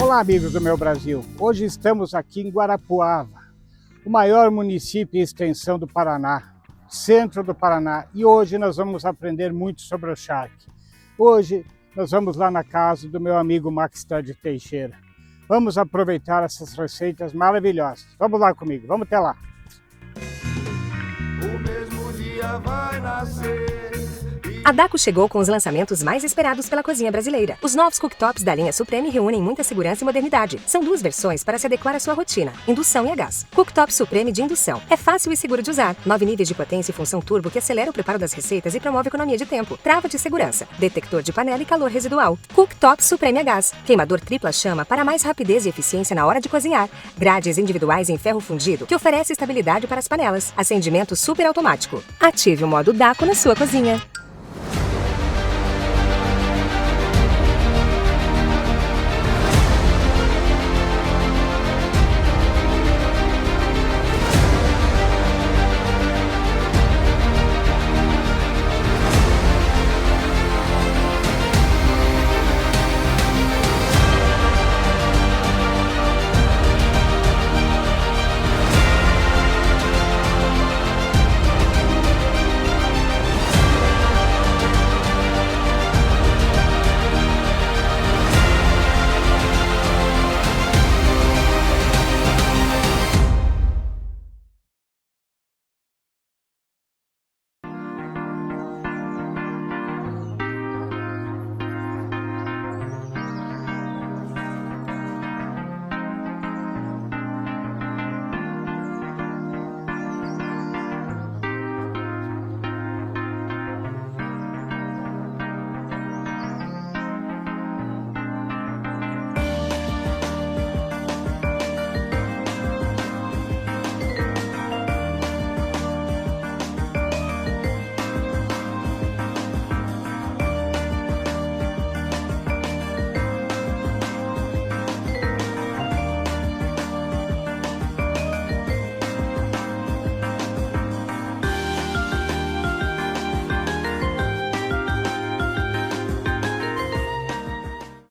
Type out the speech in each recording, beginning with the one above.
Olá, amigos do meu Brasil. Hoje estamos aqui em Guarapuava, o maior município em extensão do Paraná, centro do Paraná. E hoje nós vamos aprender muito sobre o charque. Hoje nós vamos lá na casa do meu amigo Max de Teixeira. Vamos aproveitar essas receitas maravilhosas. Vamos lá comigo, vamos até lá. O mesmo dia vai nascer. A Dacko chegou com os lançamentos mais esperados pela cozinha brasileira. Os novos cooktops da linha Supreme reúnem muita segurança e modernidade. São duas versões para se adequar à sua rotina, indução e a gás. Cooktop Supreme de indução. É fácil e seguro de usar. 9 níveis de potência e função turbo que acelera o preparo das receitas e promove economia de tempo. Trava de segurança. Detector de panela e calor residual. Cooktop Supreme a gás. Queimador tripla chama para mais rapidez e eficiência na hora de cozinhar. Grades individuais em ferro fundido que oferece estabilidade para as panelas. Acendimento super automático. Ative o modo Dacko na sua cozinha.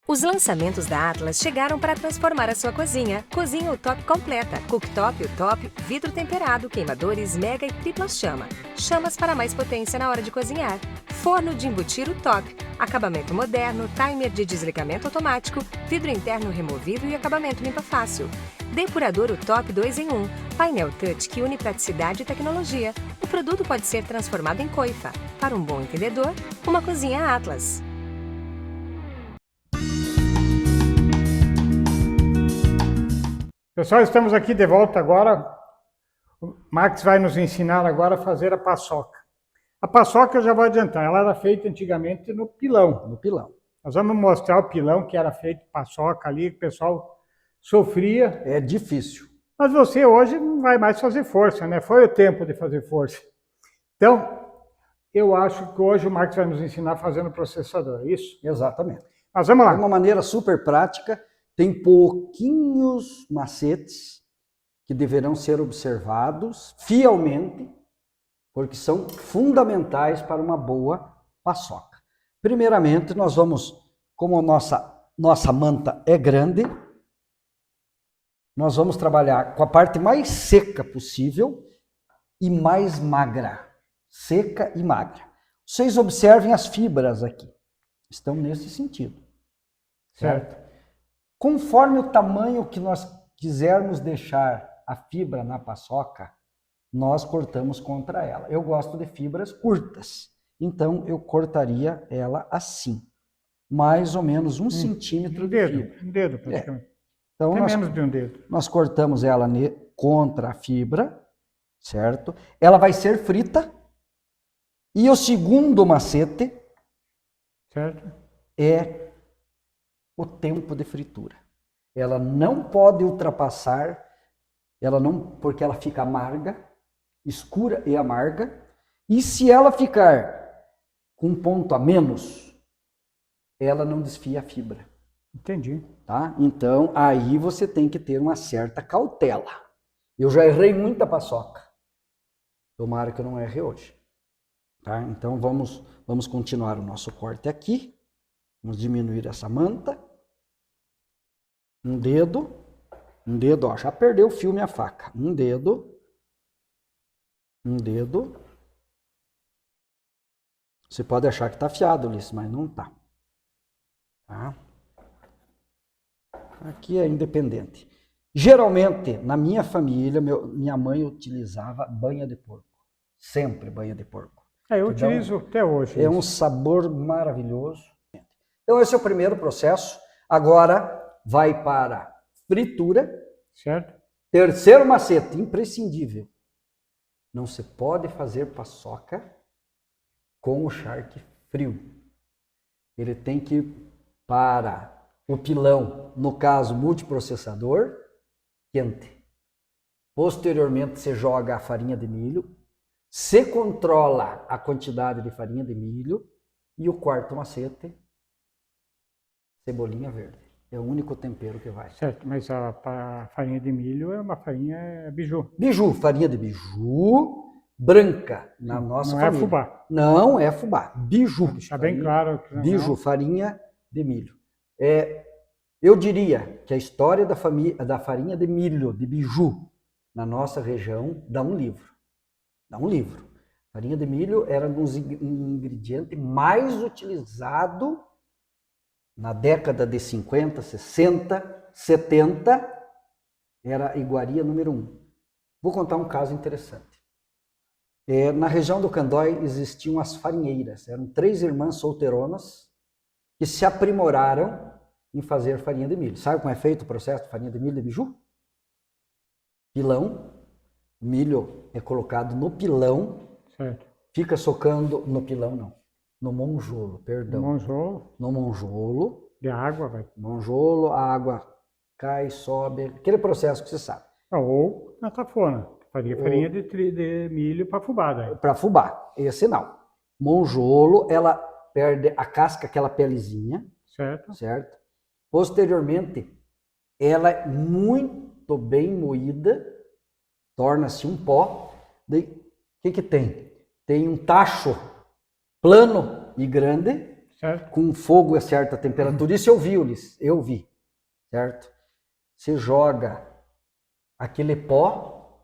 Os lançamentos da Atlas chegaram para transformar a sua cozinha. Cozinha UTOP completa. Cooktop UTOP, vidro temperado, queimadores mega e tripla chama. Chamas para mais potência na hora de cozinhar. Forno de embutir UTOP. Acabamento moderno, timer de desligamento automático, vidro interno removível e acabamento limpa fácil. Depurador UTOP 2 em 1. Painel touch que une praticidade e tecnologia. O produto pode ser transformado em coifa. Para um bom entendedor, uma cozinha Atlas. Pessoal, estamos aqui de volta agora. O Max vai nos ensinar agora a fazer a paçoca. A paçoca eu já vou adiantar, ela era feita antigamente no pilão. No pilão. Nós vamos mostrar o pilão que era feito paçoca ali, que o pessoal sofria. É difícil. Mas você hoje não vai mais fazer força, né? Foi o tempo de fazer força. Então, eu acho que hoje o Max vai nos ensinar fazendo processador, é isso? Exatamente. Mas vamos lá. De uma maneira super prática, tem pouquinhos macetes que deverão ser observados fielmente, porque são fundamentais para uma boa paçoca. Primeiramente, nós vamos, como a nossa manta é grande, nós vamos trabalhar com a parte mais seca possível e mais magra. Seca e magra. Vocês observem as fibras aqui. Estão nesse sentido. Certo? Conforme o tamanho que nós quisermos deixar a fibra na paçoca, nós cortamos contra ela. Eu gosto de fibras curtas, então eu cortaria ela assim, mais ou menos 1 centímetro de fibra. Um dedo praticamente. Então menos de um dedo. Nós cortamos ela contra a fibra, certo? Ela vai ser frita. E o segundo macete, certo, é o tempo de fritura. Ela não pode ultrapassar, porque ela fica amarga, escura e amarga. E se ela ficar com um ponto a menos, ela não desfia a fibra. Entendi. Tá? Então, aí você tem que ter uma certa cautela. Eu já errei muita paçoca. Tomara que eu não erre hoje. Tá? Então, vamos continuar o nosso corte aqui. Vamos diminuir essa manta. Um dedo, ó, já perdeu o fio minha faca. Um dedo. Você pode achar que tá afiado, Ulisses, mas não tá. Tá? Aqui é independente. Geralmente, na minha família, minha mãe utilizava banha de porco. Sempre banha de porco. Eu utilizo até hoje. É um sabor maravilhoso. Então, esse é o primeiro processo. Agora, vai para fritura. Certo? Terceiro macete, imprescindível. Não se pode fazer paçoca com o charque frio. Ele tem que ir para o pilão, no caso multiprocessador, quente. Posteriormente, você joga a farinha de milho. Você controla a quantidade de farinha de milho. E o quarto macete, cebolinha verde. É o único tempero que vai. Certo, mas a farinha de milho é uma farinha biju. Biju, farinha de biju branca na nossa não família. É fubá. Não é fubá. Biju. Deixar bem claro. Que biju, não. farinha de milho. Eu diria que a história da farinha de milho, de biju, na nossa região, dá um livro. Dá um livro. Farinha de milho era um dos ingredientes mais utilizado na década de 50, 60, 70, era a iguaria número 1. Vou contar um caso interessante. Na região do Candói existiam as farinheiras. Eram 3 irmãs solteironas que se aprimoraram em fazer farinha de milho. Sabe como é feito o processo de farinha de milho de biju? Pilão. O milho é colocado no pilão. Certo. Fica socando no pilão, não. No monjolo, perdão. No monjolo. De água, vai. Monjolo, a água cai, sobe. Aquele processo que você sabe. Ou na tafona. Faria farinha de milho para fubá. Daí. Para fubá. Esse não. Monjolo, ela perde a casca, aquela pelezinha. Certo? Posteriormente, ela é muito bem moída, torna-se um pó. Daí, o que tem? Tem um tacho plano e grande, certo, com fogo a certa temperatura. Isso eu vi, Ulisses. Eu vi. Certo? Você joga aquele pó,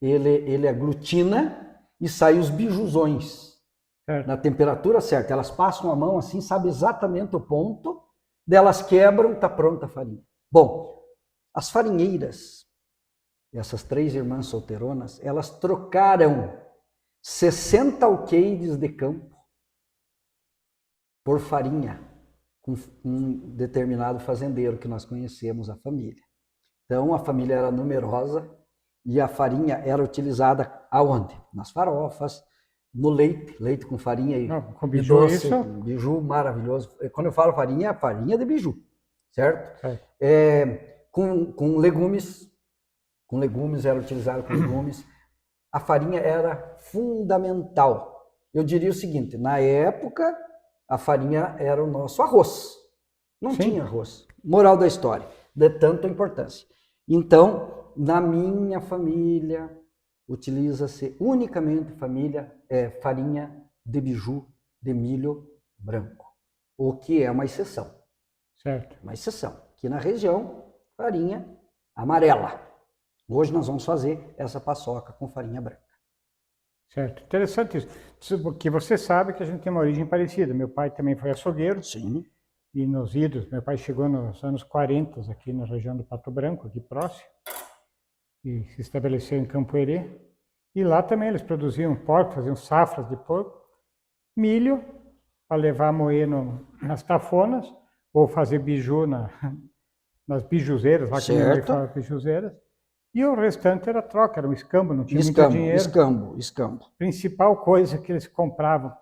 ele aglutina e sai os bijuzões. certo. Na temperatura certa. Elas passam a mão assim, sabe exatamente o ponto, delas quebram, está pronta a farinha. Bom, as farinheiras, essas 3 irmãs solteironas, elas trocaram 60 alqueires de campo por farinha com um determinado fazendeiro que nós conhecemos, a família. Então, a família era numerosa e a farinha era utilizada aonde? Nas farofas, no leite com farinha e com biju, doce, isso? Biju maravilhoso. Quando eu falo farinha, é farinha de biju, certo? Com legumes, era utilizado com legumes. A farinha era fundamental. Eu diria o seguinte, na época, a farinha era o nosso arroz. Não tinha arroz. Moral da história, de tanta importância. Então, na minha família, utiliza-se unicamente farinha de biju de milho branco, o que é uma exceção. Certo. Uma exceção. Aqui na região, farinha amarela. Hoje nós vamos fazer essa paçoca com farinha branca. Certo. Interessante isso. Porque você sabe que a gente tem uma origem parecida. Meu pai também foi açougueiro. Sim. E nos idos, meu pai chegou nos anos 40 aqui na região do Pato Branco, aqui próximo. E se estabeleceu em Campo Herê. E lá também eles produziam porco, faziam safras de porco. Milho, para levar a moer nas tafonas, ou fazer biju nas bijuzeiras, lá que minha mãe fala bijuzeiras. E o restante era troca, era um escambo, não tinha muito dinheiro. Escambo. Principal coisa que eles compravam,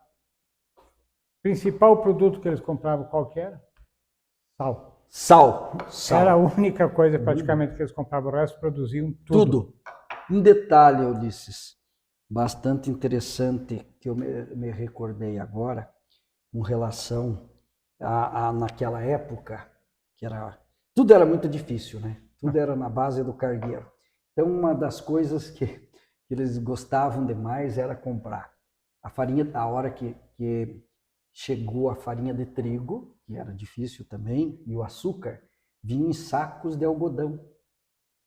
principal produto que eles compravam qual que era? Sal. Era a única coisa praticamente que eles compravam, o resto produziam tudo. Um detalhe, Ulisses, bastante interessante que eu me recordei agora, com relação naquela época, tudo era muito difícil, né? Tudo era na base do cargueiro. Então, uma das coisas que eles gostavam demais era comprar a farinha, a hora que chegou a farinha de trigo, que era difícil também, e o açúcar, vinha em sacos de algodão.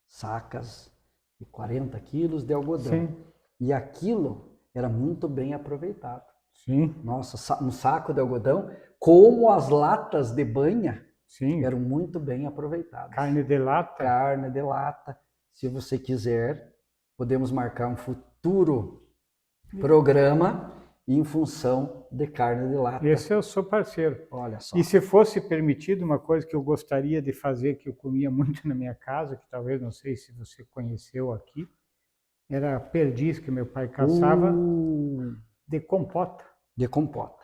Sacas de 40 quilos de algodão. Sim. E aquilo era muito bem aproveitado. Sim. Nossa, um saco de algodão, como as latas de banha, Sim. eram muito bem aproveitadas. Carne de lata. Carne de lata. Se você quiser, podemos marcar um futuro programa em função de carne de lata. Esse eu sou parceiro. Olha só. E se fosse permitido, uma coisa que eu gostaria de fazer, que eu comia muito na minha casa, que talvez, não sei se você conheceu aqui, era perdiz que meu pai caçava de compota. De compota.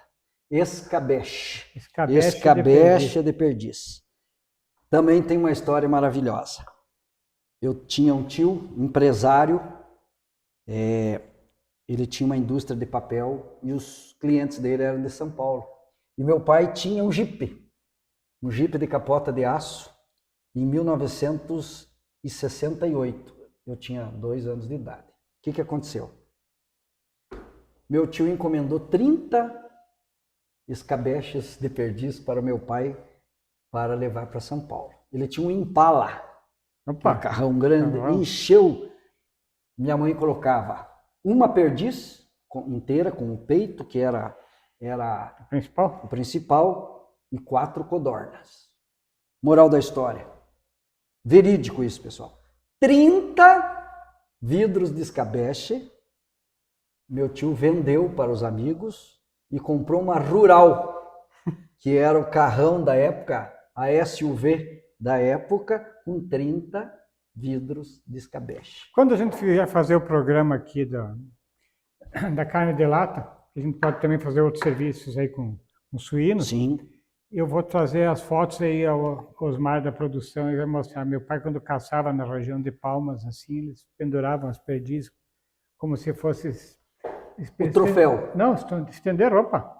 Escabeche. Escabeche de perdiz. Também tem uma história maravilhosa. Eu tinha um tio, empresário, ele tinha uma indústria de papel e os clientes dele eram de São Paulo. E meu pai tinha um Jeep de capota de aço, em 1968. Eu tinha 2 anos de idade. O que aconteceu? Meu tio encomendou 30 escabeches de perdiz para o meu pai para levar para São Paulo. Ele tinha um Impala, um carrão grande, encheu. Minha mãe colocava uma perdiz inteira com o peito, que era o principal, e 4 codornas. Moral da história. Verídico isso, pessoal. 30 vidros de escabeche. Meu tio vendeu para os amigos e comprou uma Rural, que era o carrão da época, a SUV da época, com 30 vidros de escabeche. Quando a gente vier fazer o programa aqui da carne de lata, a gente pode também fazer outros serviços aí com suínos. Sim. Eu vou trazer as fotos aí ao Osmar da produção e vai mostrar. Meu pai, quando caçava na região de Palmas, assim, eles penduravam as perdizes como se fosse... O troféu. Não, estender roupa.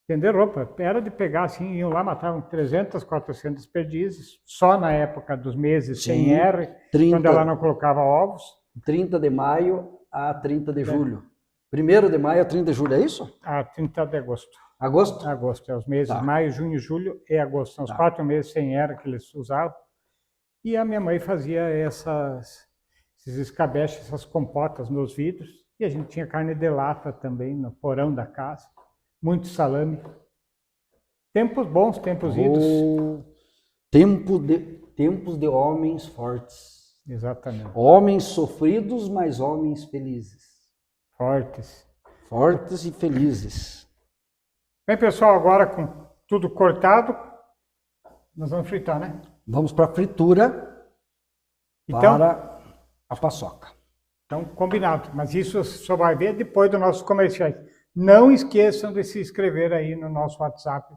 Estender roupa. Era de pegar assim, iam lá, matavam 300, 400 perdizes, só na época dos meses sem R, 30, quando ela não colocava ovos. 30 de maio a 30 de julho. 1º de maio a 30 de julho, é isso? A 30 de agosto. Agosto? Agosto, é os meses maio, junho, julho e agosto. São os 4 meses sem R que eles usavam. E a minha mãe fazia esses escabeches, essas compotas nos vidros. E a gente tinha carne de lata também no porão da casa. Muito salame. Tempos bons, tempos idos. Tempos de homens fortes. Exatamente. Homens sofridos, mas homens felizes. Fortes. Fortes e felizes. Bem, pessoal, agora com tudo cortado, nós vamos fritar, né? Vamos para a fritura para a paçoca. Então, combinado. Mas isso só vai ver depois dos nossos comerciais. Não esqueçam de se inscrever aí no nosso WhatsApp.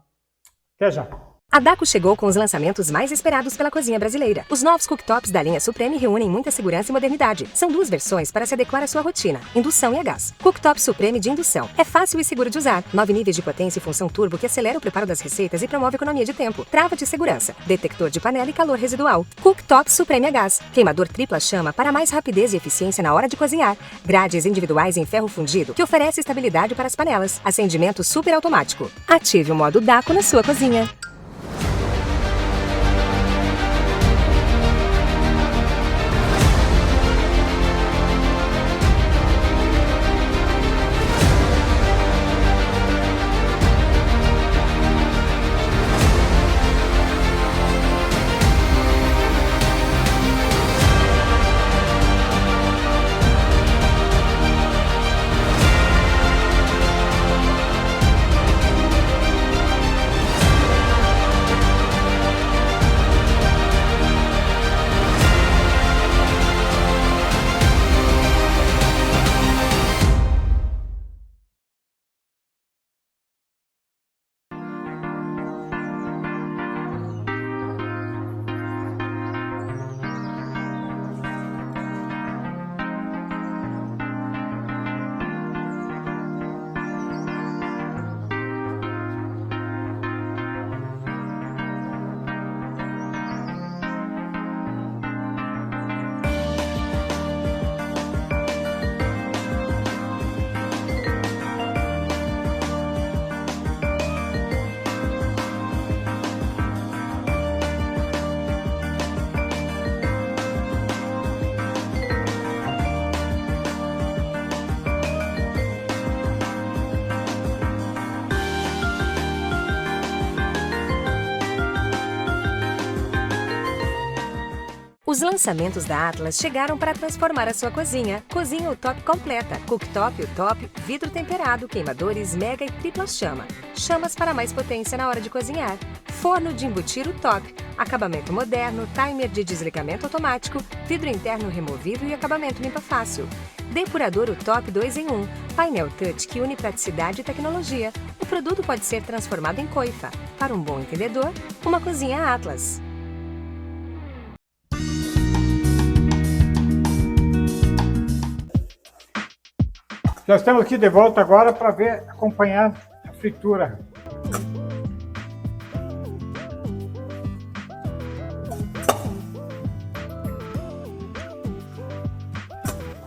Até já. A Dacko chegou com os lançamentos mais esperados pela cozinha brasileira. Os novos cooktops da linha Supreme reúnem muita segurança e modernidade. São 2 versões para se adequar à sua rotina, indução e a gás. Cooktop Supreme de indução. É fácil e seguro de usar. 9 níveis de potência e função turbo que acelera o preparo das receitas e promove economia de tempo. Trava de segurança. Detector de panela e calor residual. Cooktop Supreme a gás. Queimador tripla chama para mais rapidez e eficiência na hora de cozinhar. Grades individuais em ferro fundido que oferece estabilidade para as panelas. Acendimento super automático. Ative o modo Dacko na sua cozinha. Os lançamentos da Atlas chegaram para transformar a sua cozinha. Cozinha UTOP completa, cooktop UTOP, vidro temperado, queimadores mega e tripla chama. Chamas para mais potência na hora de cozinhar. Forno de embutir UTOP, acabamento moderno, timer de desligamento automático, vidro interno removível e acabamento limpa fácil. Depurador UTOP 2 em 1, painel touch que une praticidade e tecnologia. O produto pode ser transformado em coifa. Para um bom entendedor, uma cozinha Atlas. Já estamos aqui de volta agora para acompanhar a fritura.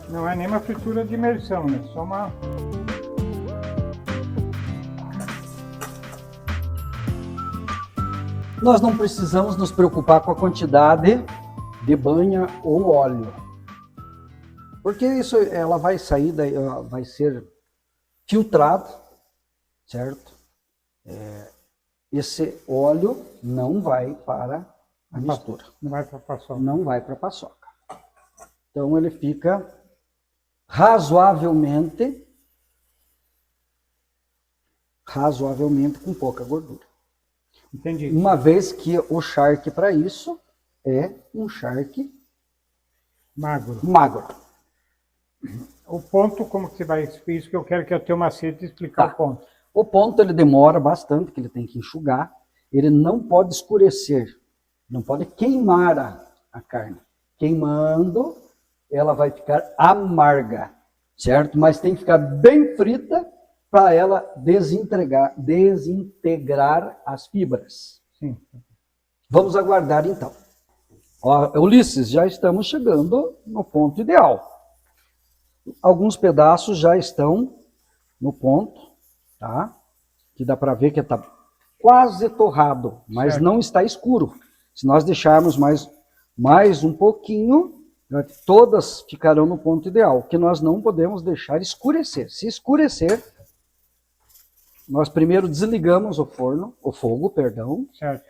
Não é nem uma fritura de imersão, né? Só uma... Nós não precisamos nos preocupar com a quantidade de banha ou óleo. Porque isso, ela vai sair, vai ser filtrado, certo? Esse óleo não vai para a mistura. Não vai para a paçoca. Não vai para a paçoca. Então ele fica razoavelmente com pouca gordura. Entendi. Uma vez que o charque para isso é um charque magro. O ponto, como que vai... Isso que eu quero que eu tenha uma sede explicar o ponto. O ponto ele demora bastante, que ele tem que enxugar. Ele não pode escurecer, não pode queimar a carne. Queimando, ela vai ficar amarga, certo? Mas tem que ficar bem frita para ela desintegrar as fibras. Sim. Vamos aguardar então. Ó, Ulisses, já estamos chegando no ponto ideal. Alguns pedaços já estão no ponto, tá? Que dá para ver que está quase torrado, mas certo. Não está escuro. Se nós deixarmos mais um pouquinho, todas ficarão no ponto ideal, que nós não podemos deixar escurecer. Se escurecer, nós primeiro desligamos o fogo, Certo.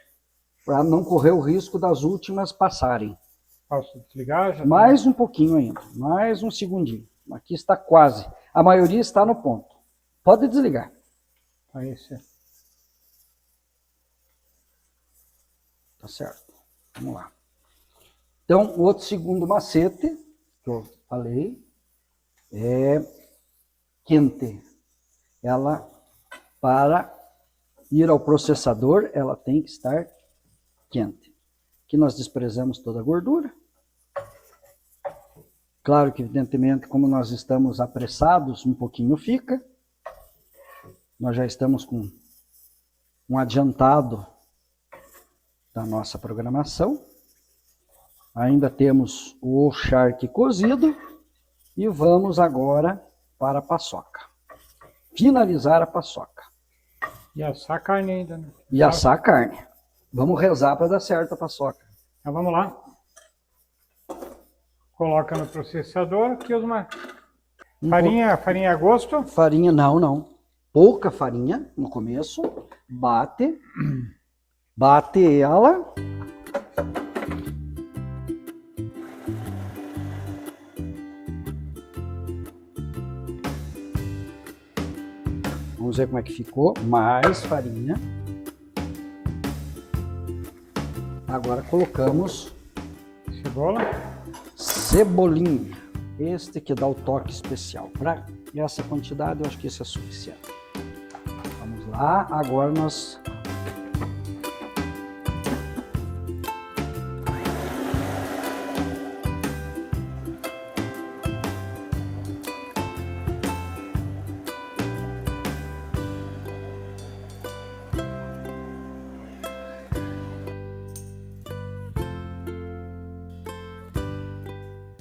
para não correr o risco das últimas passarem. Posso desligar? Já Mais um pouquinho ainda, mais um segundinho. Aqui está quase. A maioria está no ponto. Pode desligar. Aí, certo. Tá certo. Vamos lá. Então, o outro segundo macete que eu falei é quente. Ela, para ir ao processador, ela tem que estar quente. Aqui nós desprezamos toda a gordura. Claro que, evidentemente, como nós estamos apressados, um pouquinho fica. Nós já estamos com um adiantado da nossa programação. Ainda temos o charque cozido e vamos agora para a paçoca. Finalizar a paçoca. E assar a carne ainda, né? E assar a carne. Vamos rezar para dar certo a paçoca. Então vamos lá. Coloca no processador, aqui uma farinha a gosto. Farinha, não. Pouca farinha no começo. Bate ela. Vamos ver como é que ficou. Mais farinha. Agora colocamos cebolinha. Este que dá o toque especial. Para essa quantidade, eu acho que esse é suficiente. Vamos lá. Agora nós...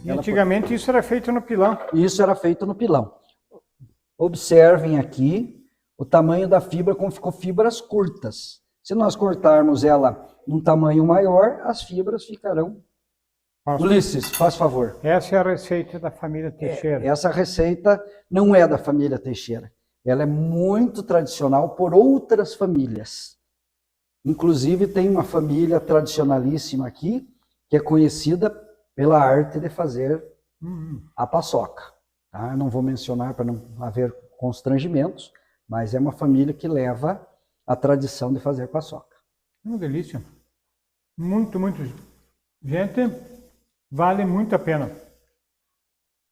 E antigamente isso era feito no pilão. Isso era feito no pilão. Observem aqui o tamanho da fibra, como ficou fibras curtas. Se nós cortarmos ela num tamanho maior, as fibras ficarão... Ulisses, faz favor. Essa é a receita da família Teixeira. Essa receita não é da família Teixeira. Ela é muito tradicional por outras famílias. Inclusive tem uma família tradicionalíssima aqui, que é conhecida pela arte de fazer a paçoca. Tá? Não vou mencionar para não haver constrangimentos, mas é uma família que leva a tradição de fazer paçoca. Uma delícia. Muito, muito. Gente, vale muito a pena.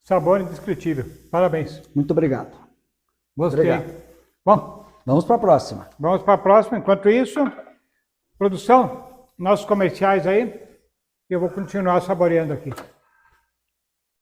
Sabor indescritível. Parabéns. Muito obrigado. Gostei. Obrigado. Bom, Vamos para a próxima. vamos para a próxima. Enquanto isso, produção, nossos comerciais aí, eu vou continuar saboreando aqui.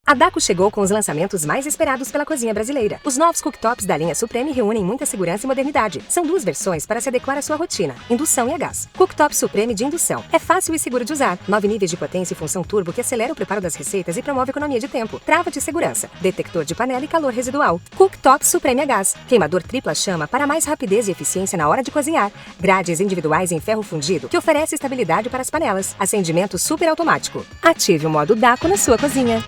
A Dacko chegou com os lançamentos mais esperados pela cozinha brasileira. Os novos cooktops da linha Supreme reúnem muita segurança e modernidade. São duas versões para se adequar à sua rotina, indução e a gás. Cooktop Supreme de indução. É fácil e seguro de usar. 9 níveis de potência e função turbo que acelera o preparo das receitas e promove economia de tempo. Trava de segurança. Detector de panela e calor residual. Cooktop Supreme a gás. Queimador tripla chama para mais rapidez e eficiência na hora de cozinhar. Grades individuais em ferro fundido que oferece estabilidade para as panelas. Acendimento super automático. Ative o modo Dacko na sua cozinha.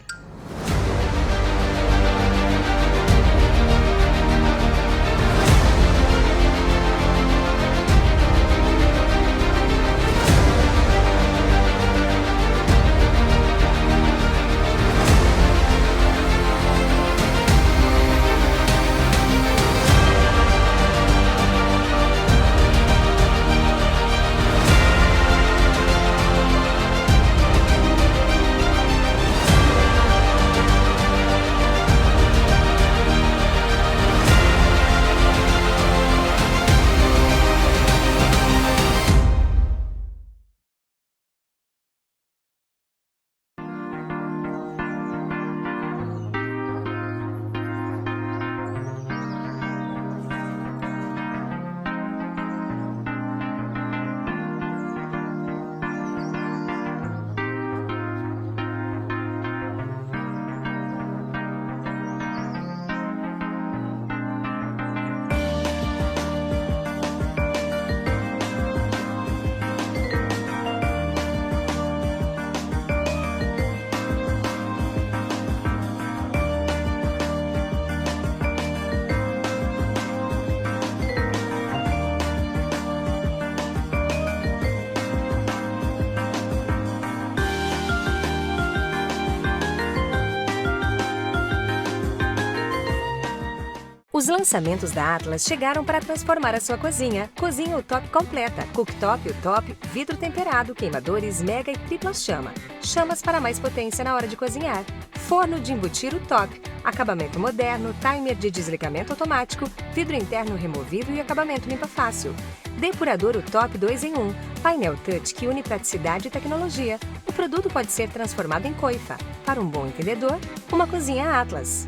Os lançamentos da Atlas chegaram para transformar a sua cozinha. Cozinha UTOP completa, cooktop UTOP, vidro temperado, queimadores mega e tripla chama. Chamas para mais potência na hora de cozinhar. Forno de embutir UTOP, acabamento moderno, timer de desligamento automático, vidro interno removível e acabamento limpa fácil. Depurador UTOP 2 em 1, painel touch que une praticidade e tecnologia. O produto pode ser transformado em coifa. Para um bom entendedor, uma cozinha Atlas.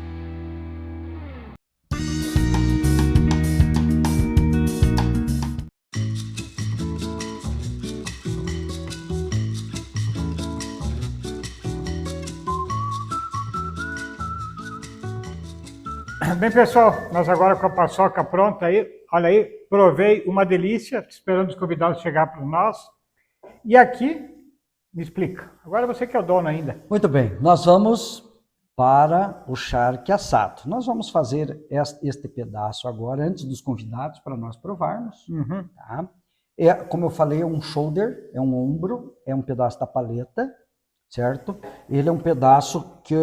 Bem, pessoal, nós agora com a paçoca pronta aí, olha aí, provei uma delícia, esperando os convidados chegar para nós. E aqui, me explica, agora você que é o dono ainda. Muito bem, nós vamos para o charque assado. Nós vamos fazer este pedaço agora, antes dos convidados, para nós provarmos. Tá? Como eu falei, é um shoulder, é um ombro, é um pedaço da paleta, certo? Ele é um pedaço que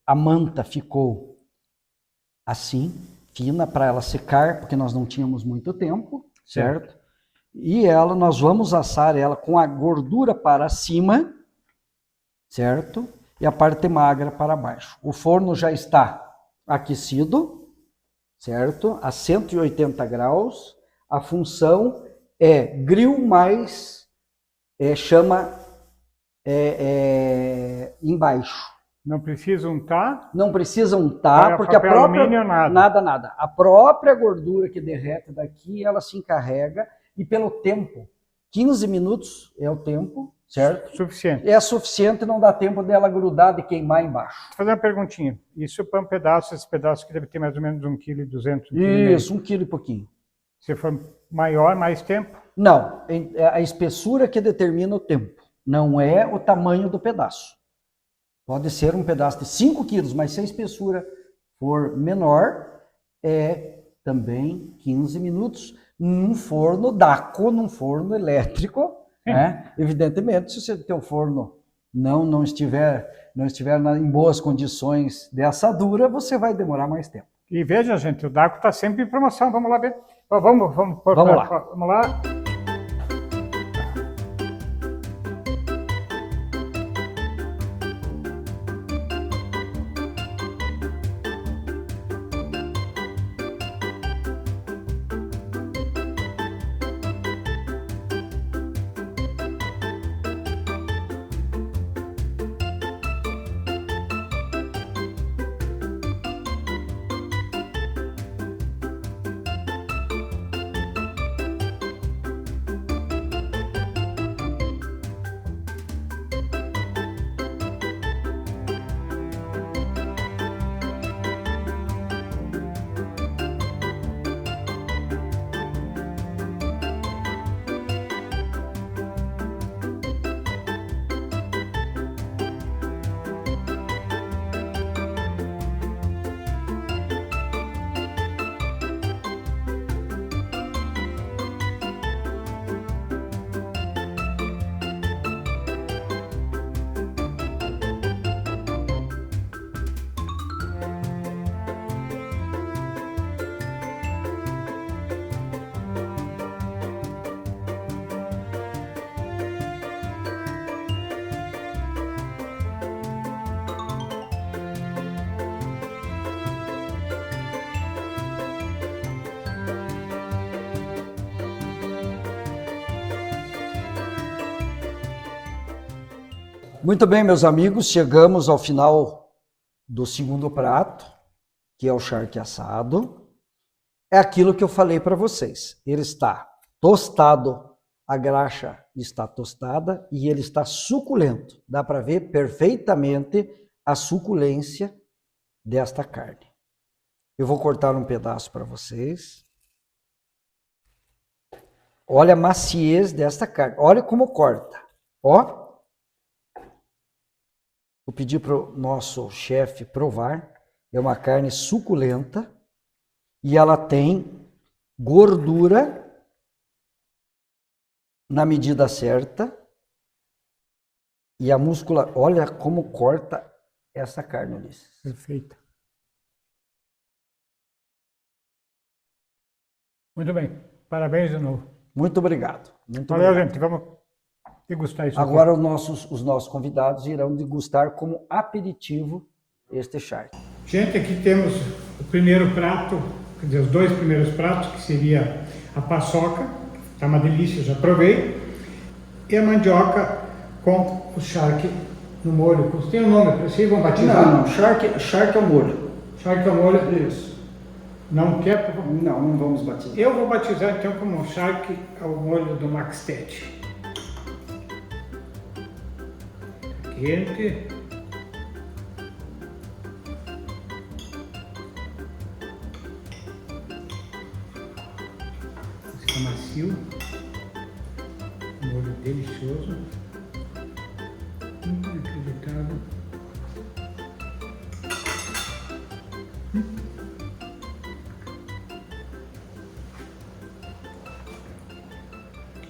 a manta ficou assim, fina, para ela secar, porque nós não tínhamos muito tempo, certo? E nós vamos assar ela com a gordura para cima, certo? E a parte magra para baixo. O forno já está aquecido, certo? A 180 graus. A função é grill mais chama embaixo. Não precisa untar? Não precisa untar, porque a própria... Nada. A própria gordura que derrete daqui, ela se encarrega, e pelo tempo, 15 minutos é o tempo, certo? Suficiente. É suficiente, não dá tempo dela grudar, de queimar embaixo. Vou fazer uma perguntinha. Isso para um pedaço, esse pedaço que deve ter mais ou menos 1,2 kg. Isso, 1 kg e pouquinho. Se for maior, mais tempo? Não, é a espessura que determina o tempo, não é o tamanho do pedaço. Pode ser um pedaço de 5 quilos, mas se a espessura for menor, é também 15 minutos num forno Dacko, num forno elétrico. Né? Evidentemente, se você tem um forno não estiver em boas condições de assadura, você vai demorar mais tempo. E veja, gente, o Daco está sempre em promoção. Vamos lá ver. Vamos lá. Vamos lá. Muito bem, meus amigos, chegamos ao final do segundo prato, que é o charque assado. É aquilo que eu falei para vocês. Ele está tostado, a graxa está tostada e ele está suculento. Dá para ver perfeitamente a suculência desta carne. Eu vou cortar um pedaço para vocês. Olha a maciez desta carne. Olha como corta. Ó. Vou pedir para o nosso chefe provar. É uma carne suculenta e ela tem gordura na medida certa. E a múscula, olha como corta essa carne, Ulisses. Perfeito. Muito bem. Parabéns de novo. Muito obrigado. Valeu, gente. Vamos degustar isso. Agora os nossos convidados irão degustar como aperitivo este charque. Gente, aqui temos o primeiro prato, quer dizer, os dois primeiros pratos, que seria a paçoca, que está uma delícia, já provei, e a mandioca com o charque no molho. Tem um nome para vocês, vão batizar? Não, charque ao molho. Charque ao molho? Isso. Não quer? Não vamos batizar. Eu vou batizar então como charque ao molho do Maxted. Quente. Fica macio. Molho delicioso. Inacreditável.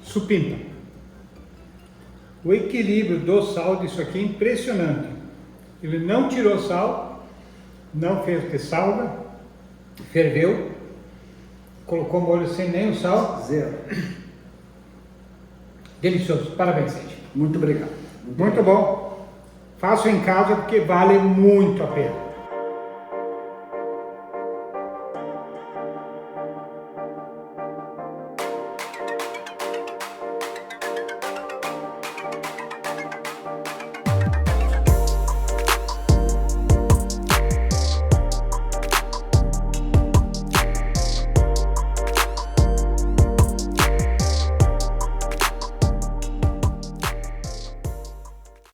Supimpa. O equilíbrio do sal disso aqui é impressionante. Ele não tirou sal, não fez que salga, ferveu, colocou molho sem nenhum sal. Zero. Delicioso. Parabéns, gente. Muito obrigado. Muito bom. Faço em casa porque vale muito a pena.